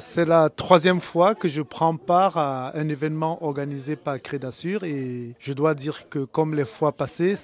C'est la troisième fois que je prends part à un événement organisé par Crédasur et je dois dire que comme les fois passées,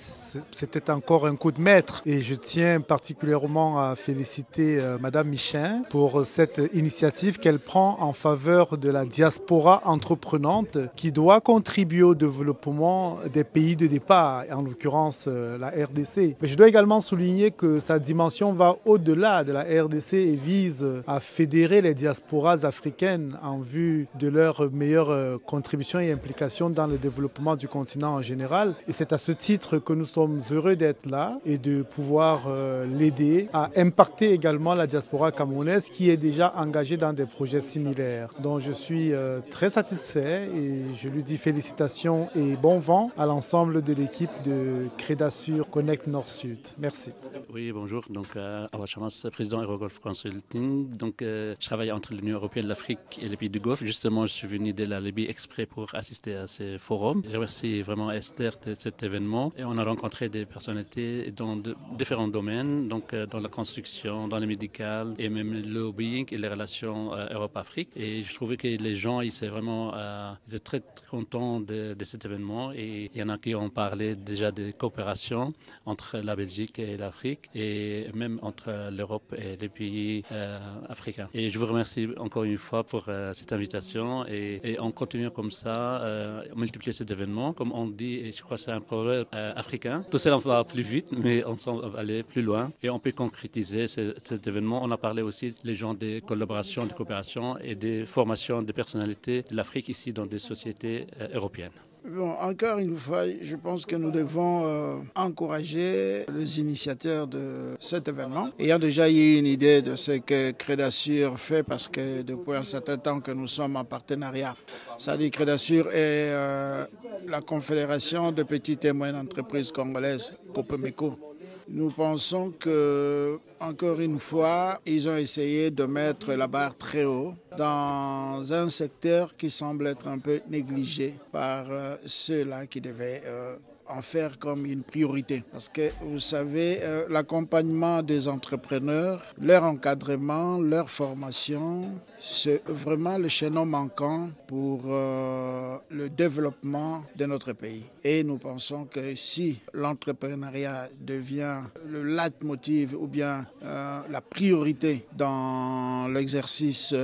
c'était encore un coup de maître et je tiens particulièrement à féliciter Madame Michin pour cette initiative qu'elle prend en faveur de la diaspora entreprenante qui doit contribuer au développement des pays de départ, en l'occurrence la RDC. Mais je dois également souligner que sa dimension va au-delà de la RDC et vise à fédérer les diasporas africaines en vue de leur meilleure contribution et implication dans le développement du continent en général. Et c'est à ce titre que nous sommes heureux d'être là et de pouvoir l'aider à impacter également la diaspora camerounaise qui est déjà engagée dans des projets similaires. Donc je suis très satisfait et je lui dis félicitations et bon vent à l'ensemble de l'équipe de Crédasur Connect Nord-Sud. Merci. Oui, bonjour. Donc, Awad Chamas, président Eurogolf Consulting. Donc, je travaille entre l'Union européenne, l'Afrique et les pays du Golfe. Justement, je suis venu de la Libye exprès pour assister à ces forums. Je remercie vraiment Esther de cet événement. Et on a rencontré des personnalités dans différents domaines, donc dans la construction, dans le médical et même le lobbying et les relations Europe-Afrique. Et je trouvais que les gens, ils étaient très, très contents de cet événement. Et il y en a qui ont parlé déjà de coopération entre la Belgique et l'Afrique et même entre l'Europe et les pays africains. Et je vous remercie encore une fois pour cette invitation et on continue comme ça, multiplier cet événement. Comme on dit, et je crois que c'est un proverbe africain, tout seul on va plus vite, mais ensemble on va aller plus loin et on peut concrétiser cet événement. On a parlé aussi les gens des collaborations, des coopérations et des formations de personnalités de l'Afrique ici dans des sociétés européennes. Bon, encore une fois, je pense que nous devons encourager les initiateurs de cet événement. Ayant déjà eu une idée de ce que Crédasur fait, parce que depuis un certain temps que nous sommes en partenariat. C'est-à-dire Crédasur est la Confédération de petites et moyennes entreprises congolaises, COPEMECO. Nous pensons que, encore une fois, ils ont essayé de mettre la barre très haut dans un secteur qui semble être un peu négligé par ceux-là qui devaient en faire comme une priorité. Parce que, vous savez, l'accompagnement des entrepreneurs, leur encadrement, leur formation, c'est vraiment le chaînon manquant pour le développement de notre pays. Et nous pensons que si l'entrepreneuriat devient le leitmotiv ou bien la priorité dans l'exercice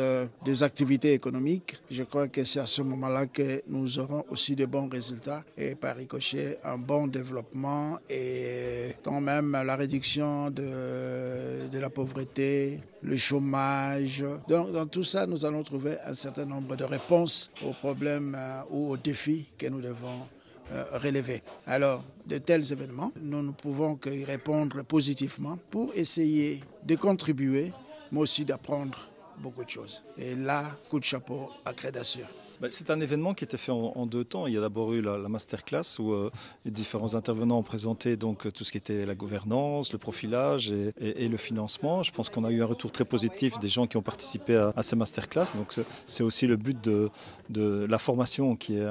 des activités économiques, je crois que c'est à ce moment-là que nous aurons aussi de bons résultats et par ricochet un bon développement et quand même la réduction de la pauvreté, le chômage. Donc, dans tout ça, nous allons trouver un certain nombre de réponses aux problèmes ou aux défis que nous devons relever. Alors, de tels événements, nous ne pouvons qu'y répondre positivement pour essayer de contribuer, mais aussi d'apprendre beaucoup de choses. Et là, coup de chapeau à Crédasur. C'est un événement qui était fait en deux temps. Il y a d'abord eu la masterclass où les différents intervenants ont présenté donc, tout ce qui était la gouvernance, le profilage et le financement. Je pense qu'on a eu un retour très positif des gens qui ont participé à ces masterclass. Donc c'est aussi le but de la formation qui est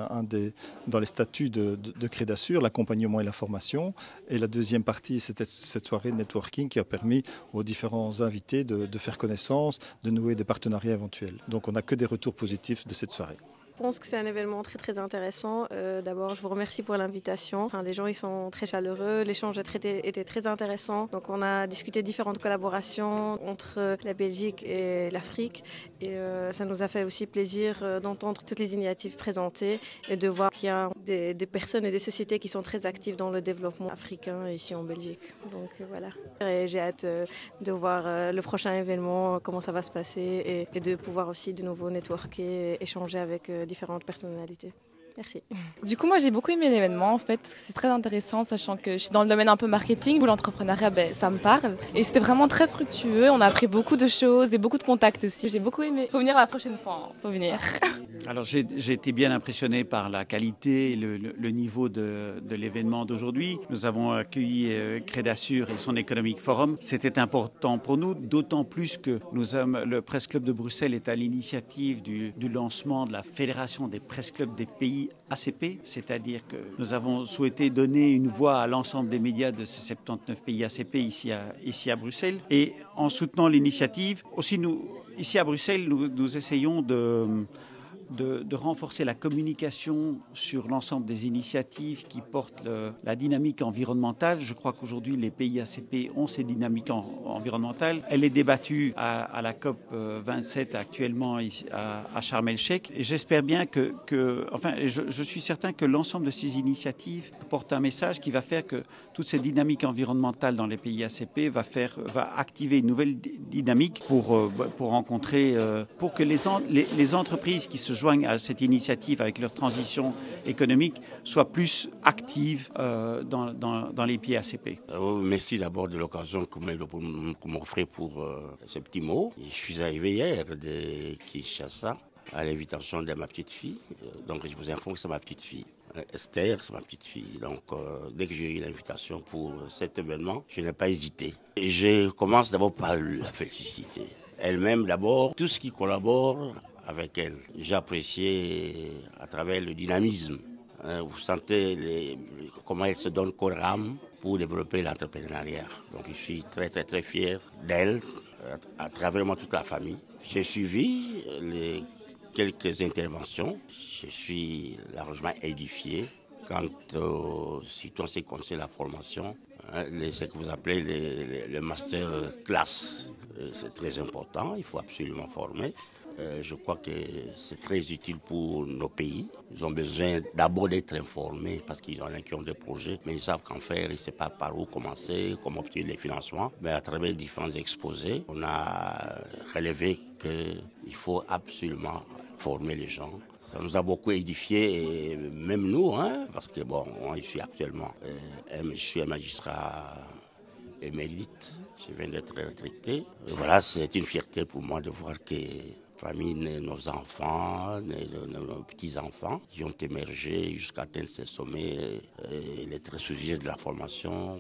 dans les statuts de Crédasur, l'accompagnement et la formation. Et la deuxième partie, c'était cette soirée de networking qui a permis aux différents invités de faire connaissance, de nouer des partenariats éventuels. Donc on n'a que des retours positifs de cette soirée. Je pense que c'est un événement très très intéressant. D'abord, je vous remercie pour l'invitation. Enfin, les gens ils sont très chaleureux, l'échange était très intéressant. Donc on a discuté différentes collaborations entre la Belgique et l'Afrique. Et ça nous a fait aussi plaisir d'entendre toutes les initiatives présentées et de voir qu'il y a des personnes et des sociétés qui sont très actives dans le développement africain ici en Belgique. Donc voilà. Et j'ai hâte de voir le prochain événement, comment ça va se passer et de pouvoir aussi de nouveau networker et échanger avec différentes personnalités. Merci. Du coup, moi, j'ai beaucoup aimé l'événement, en fait, parce que c'est très intéressant, sachant que je suis dans le domaine un peu marketing, où l'entrepreneuriat, ça me parle. Et c'était vraiment très fructueux. On a appris beaucoup de choses et beaucoup de contacts aussi. J'ai beaucoup aimé. Faut venir la prochaine fois. Faut venir. Alors, j'ai été bien impressionné par la qualité et le niveau de l'événement d'aujourd'hui. Nous avons accueilli Crédasur et son Economic Forum. C'était important pour nous, d'autant plus que le Press Club de Bruxelles est à l'initiative du lancement de la Fédération des Press Clubs des pays pays ACP, c'est-à-dire que nous avons souhaité donner une voix à l'ensemble des médias de ces 79 pays ACP ici à Bruxelles. Et en soutenant l'initiative, aussi ici à Bruxelles, nous essayons de renforcer la communication sur l'ensemble des initiatives qui portent la dynamique environnementale. Je crois qu'aujourd'hui, les pays ACP ont ces dynamiques environnementales. Elle est débattue à la COP 27 actuellement à Sharm el-Sheikh. Et j'espère bien je suis certain que l'ensemble de ces initiatives portent un message qui va faire que toutes ces dynamiques environnementales dans les pays ACP va activer une nouvelle dynamique pour rencontrer, pour que les entreprises qui se joignent à cette initiative avec leur transition économique soient plus actives dans les pays ACP. Merci d'abord de l'occasion que vous m'offrez pour ce petit mot. Je suis arrivé hier de Kinshasa à l'invitation de ma petite fille. Donc je vous informe que c'est ma petite fille. Esther, c'est ma petite fille. Donc, dès que j'ai eu l'invitation pour cet événement, je n'ai pas hésité. Et je commence d'abord par la féliciter. Elle-même d'abord, tout ce qui collabore avec elle. J'ai apprécié à travers le dynamisme. Vous sentez comment elle se donne corps et âme pour développer l'entrepreneuriat. Donc je suis très très très fier d'elle, à travers moi toute la famille. J'ai suivi les quelques interventions. Je suis largement édifié quant surtout en ce qui concerne la formation, ce que vous appelez le master class. C'est très important, il faut absolument former. Je crois que c'est très utile pour nos pays. Ils ont besoin d'abord d'être informés parce qu'ils ont qui ont des projets, mais ils savent qu'en faire, ils ne savent pas par où commencer, comment obtenir les financements. Mais à travers différents exposés, on a relevé qu'il faut absolument former les gens. Ça nous a beaucoup édifié, et même nous, parce que moi je suis actuellement, je suis un magistrat émérite, je viens d'être retraité. Voilà, c'est une fierté pour moi de voir que parmi nos enfants, nos petits-enfants qui ont émergé jusqu'à atteindre ces sommets, les très sujets de la formation,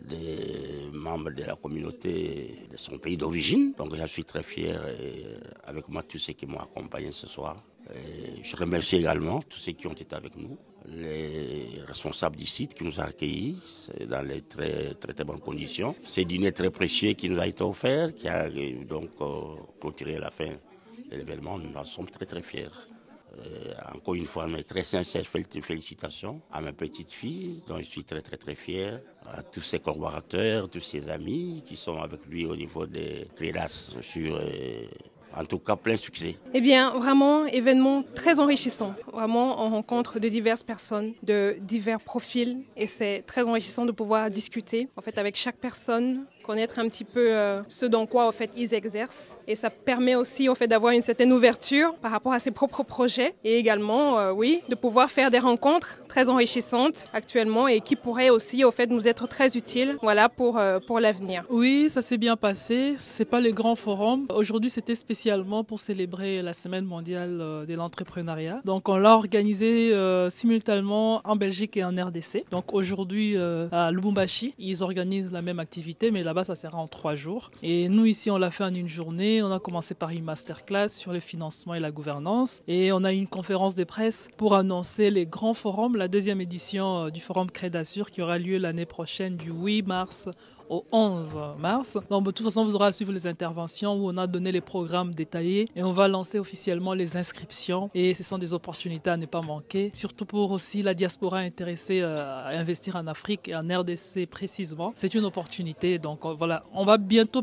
des membres de la communauté de son pays d'origine. Donc je suis très fier, et avec moi tous ceux qui m'ont accompagné ce soir. Et je remercie également tous ceux qui ont été avec nous, les responsables du site qui nous ont accueillis dans les très, très, très bonnes conditions. C'est dîner très précieux qui nous a été offert, qui a donc clôturé la fin de l'événement. Nous en sommes très très fiers. Encore une fois, mes très sincères félicitations à ma petite fille, dont je suis très très très fier, à tous ses collaborateurs, tous ses amis qui sont avec lui au niveau des CREDAS. En tout cas, plein succès. Eh bien, vraiment, événement très enrichissant. Vraiment, on rencontre de diverses personnes, de divers profils, et c'est très enrichissant de pouvoir discuter, en fait, avec chaque personne, connaître un petit peu ce dans quoi, en fait, ils exercent. Et ça permet aussi, en fait, d'avoir une certaine ouverture par rapport à ses propres projets, et également, de pouvoir faire des rencontres très enrichissantes actuellement et qui pourraient aussi, en fait, nous être très utiles, voilà, pour l'avenir. Oui, ça s'est bien passé. C'est pas le grand forum. Aujourd'hui, c'était spécialement pour célébrer la Semaine mondiale de l'entrepreneuriat. Donc, on l'a organisé simultanément en Belgique et en RDC. Donc, aujourd'hui, à Lubumbashi, ils organisent la même activité, mais là-bas, ça sera en 3 jours. Et nous, ici, on l'a fait en une journée. On a commencé par une masterclass sur le financement et la gouvernance. Et on a eu une conférence de presse pour annoncer les grands forums, la 2e édition du forum CREDASUR qui aura lieu l'année prochaine du 8 mars au 11 mars. Donc, de toute façon, vous aurez à suivre les interventions où on a donné les programmes détaillés et on va lancer officiellement les inscriptions. Et ce sont des opportunités à ne pas manquer, surtout pour aussi la diaspora intéressée à investir en Afrique et en RDC précisément. C'est une opportunité. Donc, voilà, on va bientôt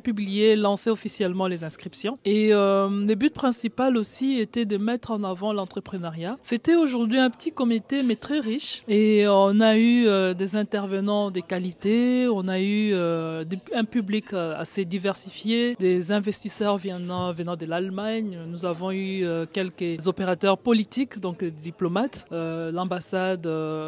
lancer officiellement les inscriptions. Et le but principal aussi était de mettre en avant l'entrepreneuriat. C'était aujourd'hui un petit comité, mais très riche. Et on a eu des intervenants de qualité, on a eu un public assez diversifié, des investisseurs venant de l'Allemagne. Nous avons eu quelques opérateurs politiques, donc diplomates, l'ambassade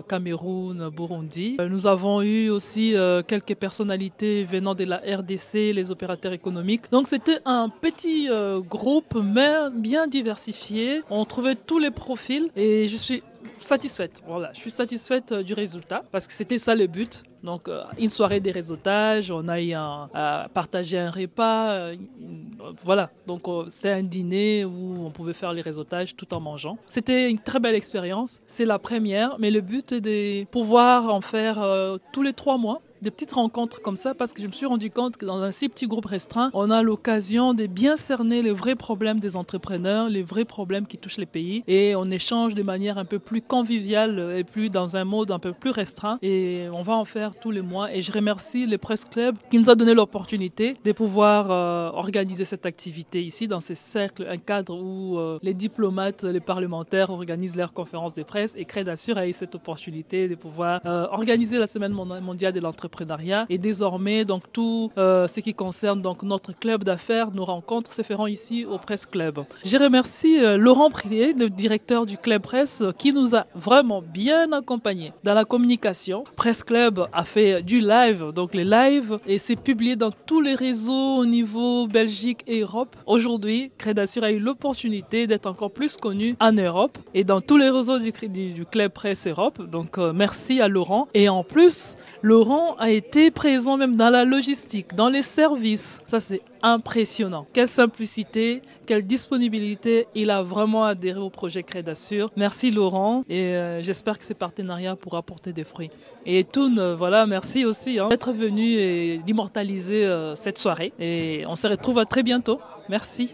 Cameroun, Burundi. Nous avons eu aussi quelques personnalités venant de la RDC, les opérateurs économiques. Donc c'était un petit groupe, mais bien diversifié. On trouvait tous les profils et je suis satisfaite. Voilà, je suis satisfaite du résultat parce que c'était ça le but. Donc, une soirée des réseautages, on a eu à partager un repas. Voilà, donc c'est un dîner où on pouvait faire les réseautages tout en mangeant. C'était une très belle expérience. C'est la première, mais le but est de pouvoir en faire tous les 3 mois. Des petites rencontres comme ça parce que je me suis rendu compte que dans un si petit groupe restreint, on a l'occasion de bien cerner les vrais problèmes des entrepreneurs, les vrais problèmes qui touchent les pays et on échange de manière un peu plus conviviale et plus dans un mode un peu plus restreint et on va en faire tous les mois et je remercie le Presse Club qui nous a donné l'opportunité de pouvoir organiser cette activité ici dans ces cercles, un cadre où les diplomates, les parlementaires organisent leurs conférences de presse et Crédassure a eu cette opportunité de pouvoir organiser la semaine mondiale de l'entrepreneuriat. Et désormais, donc tout ce qui concerne donc notre club d'affaires, nos rencontres se feront ici au Presse Club. Je remercie Laurent Prier, le directeur du Club Presse, qui nous a vraiment bien accompagnés dans la communication. Presse Club a fait du live, donc les lives, et c'est publié dans tous les réseaux au niveau Belgique et Europe. Aujourd'hui, Crédassure a eu l'opportunité d'être encore plus connu en Europe et dans tous les réseaux du Club Presse Europe. Donc merci à Laurent. Et en plus, Laurent a été présent même dans la logistique, dans les services. Ça, c'est impressionnant. Quelle simplicité, quelle disponibilité. Il a vraiment adhéré au projet Crédassure. Merci Laurent et j'espère que ce partenariat pourra porter des fruits. Et Toun, voilà, merci aussi d'être venu et d'immortaliser cette soirée. Et on se retrouve à très bientôt. Merci.